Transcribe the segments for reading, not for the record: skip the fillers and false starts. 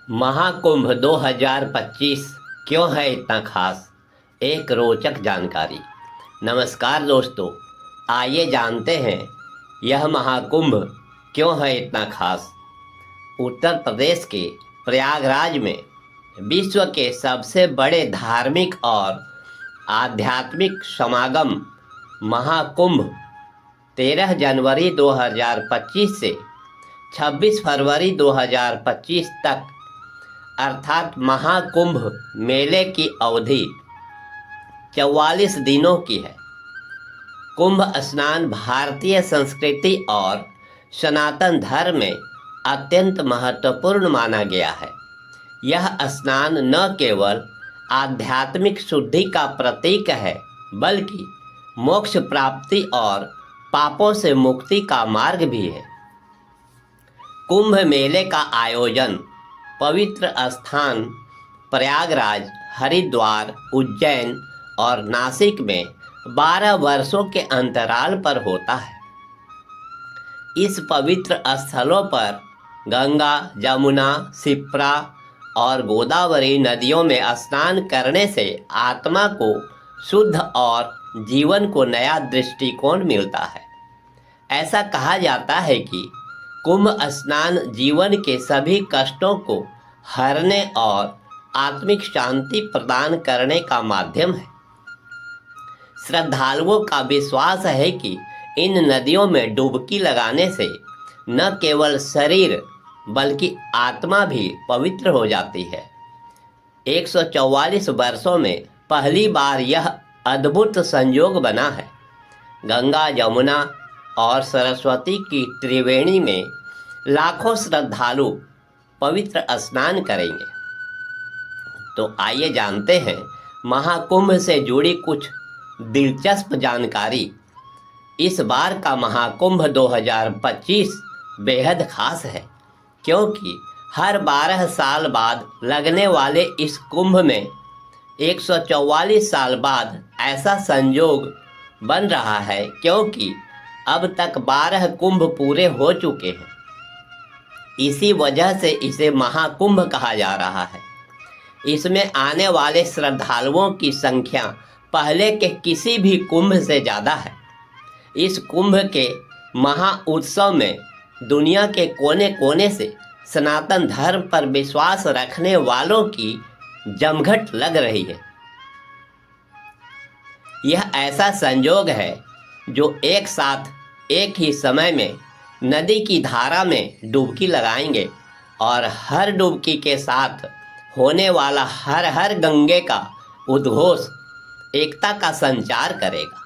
महाकुंभ 2025 क्यों है इतना खास? एक रोचक जानकारी। नमस्कार दोस्तों, आइए जानते हैं यह महाकुंभ क्यों है इतना खास। उत्तर प्रदेश के प्रयागराज में विश्व के सबसे बड़े धार्मिक और आध्यात्मिक समागम महाकुंभ 13 जनवरी 2025 से 26 फरवरी 2025 तक अर्थात महाकुंभ मेले की अवधि 44 दिनों की है। कुंभ स्नान भारतीय संस्कृति और सनातन धर्म में अत्यंत महत्वपूर्ण माना गया है। यह स्नान न केवल आध्यात्मिक शुद्धि का प्रतीक है, बल्कि मोक्ष प्राप्ति और पापों से मुक्ति का मार्ग भी है। कुंभ मेले का आयोजन पवित्र स्थान प्रयागराज, हरिद्वार, उज्जैन और नासिक में 12 वर्षों के अंतराल पर होता है। इस पवित्र स्थलों पर गंगा, जमुना, शिप्रा और गोदावरी नदियों में स्नान करने से आत्मा को शुद्ध और जीवन को नया दृष्टिकोण मिलता है। ऐसा कहा जाता है कि कुंभ स्नान जीवन के सभी कष्टों को हरने और आत्मिक शांति प्रदान करने का माध्यम है। श्रद्धालुओं का विश्वास है कि इन नदियों में डुबकी लगाने से न केवल शरीर बल्कि आत्मा भी पवित्र हो जाती है। 144 वर्षों में पहली बार यह अद्भुत संयोग बना है। गंगा, जमुना और सरस्वती की त्रिवेणी में लाखों श्रद्धालु पवित्र स्नान करेंगे। तो आइए जानते हैं महाकुंभ से जुड़ी कुछ दिलचस्प जानकारी। इस बार का महाकुंभ 2025 बेहद खास है, क्योंकि हर 12 साल बाद लगने वाले इस कुंभ में 144 साल बाद ऐसा संयोग बन रहा है, क्योंकि अब तक 12 कुंभ पूरे हो चुके हैं। इसी वजह से इसे महाकुंभ कहा जा रहा है। इसमें आने वाले श्रद्धालुओं की संख्या पहले के किसी भी कुंभ से ज़्यादा है। इस कुंभ के महा उत्सव में दुनिया के कोने कोने से सनातन धर्म पर विश्वास रखने वालों की जमघट लग रही है। यह ऐसा संयोग है जो एक साथ एक ही समय में नदी की धारा में डुबकी लगाएंगे और हर डुबकी के साथ होने वाला हर हर गंगे का उद्घोष एकता का संचार करेगा।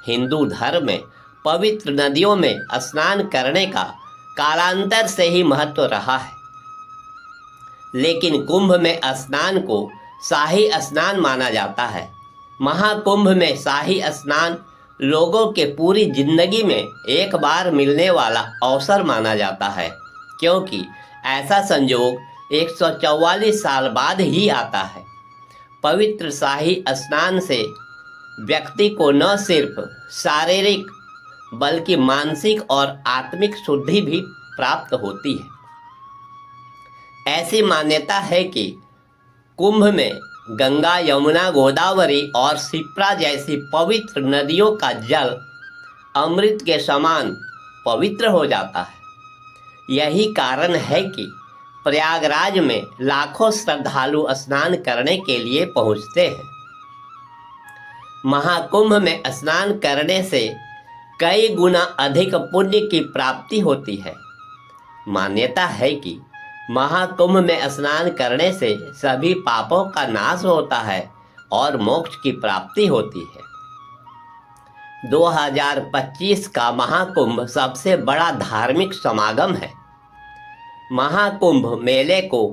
हिंदू धर्म में पवित्र नदियों में स्नान करने का कालांतर से ही महत्व रहा है, लेकिन कुंभ में स्नान को शाही स्नान माना जाता है। महाकुंभ में शाही स्नान लोगों के पूरी जिंदगी में एक बार मिलने वाला अवसर माना जाता है, क्योंकि ऐसा संयोग 144 साल बाद ही आता है। पवित्र शाही स्नान से व्यक्ति को न सिर्फ शारीरिक बल्कि मानसिक और आत्मिक शुद्धि भी प्राप्त होती है। ऐसी मान्यता है कि कुंभ में गंगा, यमुना, गोदावरी और शिप्रा जैसी पवित्र नदियों का जल अमृत के समान पवित्र हो जाता है। यही कारण है कि प्रयागराज में लाखों श्रद्धालु स्नान करने के लिए पहुंचते हैं। महाकुंभ में स्नान करने से कई गुना अधिक पुण्य की प्राप्ति होती है। मान्यता है कि महाकुंभ में स्नान करने से सभी पापों का नाश होता है और मोक्ष की प्राप्ति होती है। 2025 का महाकुंभ सबसे बड़ा धार्मिक समागम है। महाकुंभ मेले को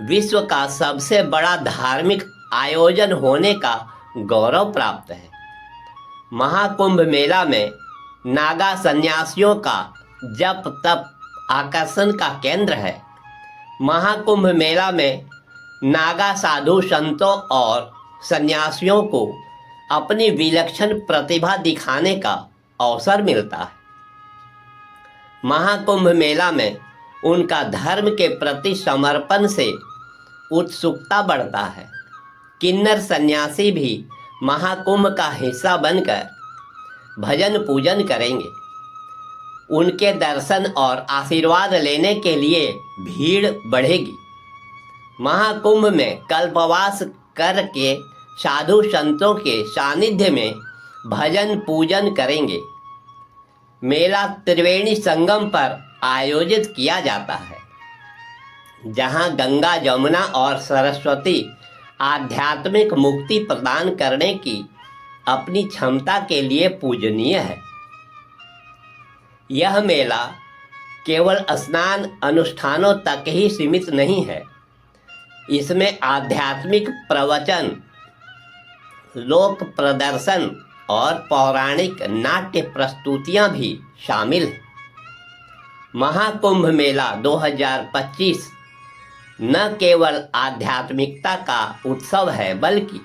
विश्व का सबसे बड़ा धार्मिक आयोजन होने का गौरव प्राप्त है। महाकुंभ मेला में नागा सन्यासियों का जप तप आकर्षण का केंद्र है। महाकुंभ मेला में नागा साधु संतों और सन्यासियों को अपनी विलक्षण प्रतिभा दिखाने का अवसर मिलता है। महाकुंभ मेला में उनका धर्म के प्रति समर्पण से उत्सुकता बढ़ता है। किन्नर सन्यासी भी महाकुंभ का हिस्सा बनकर भजन पूजन करेंगे। उनके दर्शन और आशीर्वाद लेने के लिए भीड़ बढ़ेगी। महाकुंभ में कल्पवास करके साधु संतों के सानिध्य में भजन पूजन करेंगे। मेला त्रिवेणी संगम पर आयोजित किया जाता है, जहां गंगा, जमुना और सरस्वती आध्यात्मिक मुक्ति प्रदान करने की अपनी क्षमता के लिए पूजनीय है। यह मेला केवल स्नान अनुष्ठानों तक ही सीमित नहीं है। इसमें आध्यात्मिक प्रवचन, लोक प्रदर्शन और पौराणिक नाट्य प्रस्तुतियां भी शामिल हैं। महाकुंभ मेला 2025 न केवल आध्यात्मिकता का उत्सव है, बल्कि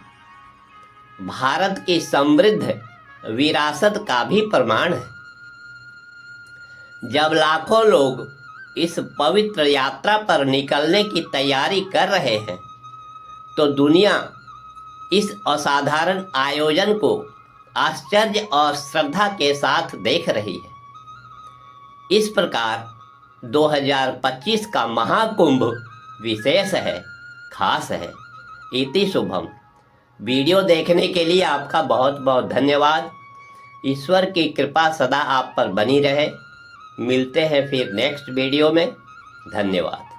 भारत की समृद्ध विरासत का भी प्रमाण है। जब लाखों लोग इस पवित्र यात्रा पर निकलने की तैयारी कर रहे हैं, तो दुनिया इस असाधारण आयोजन को आश्चर्य और श्रद्धा के साथ देख रही है। इस प्रकार 2025 का महाकुंभ विशेष है, खास है। इति शुभम। वीडियो देखने के लिए आपका बहुत बहुत धन्यवाद। ईश्वर की कृपा सदा आप पर बनी रहे। मिलते हैं फिर नेक्स्ट वीडियो में। धन्यवाद।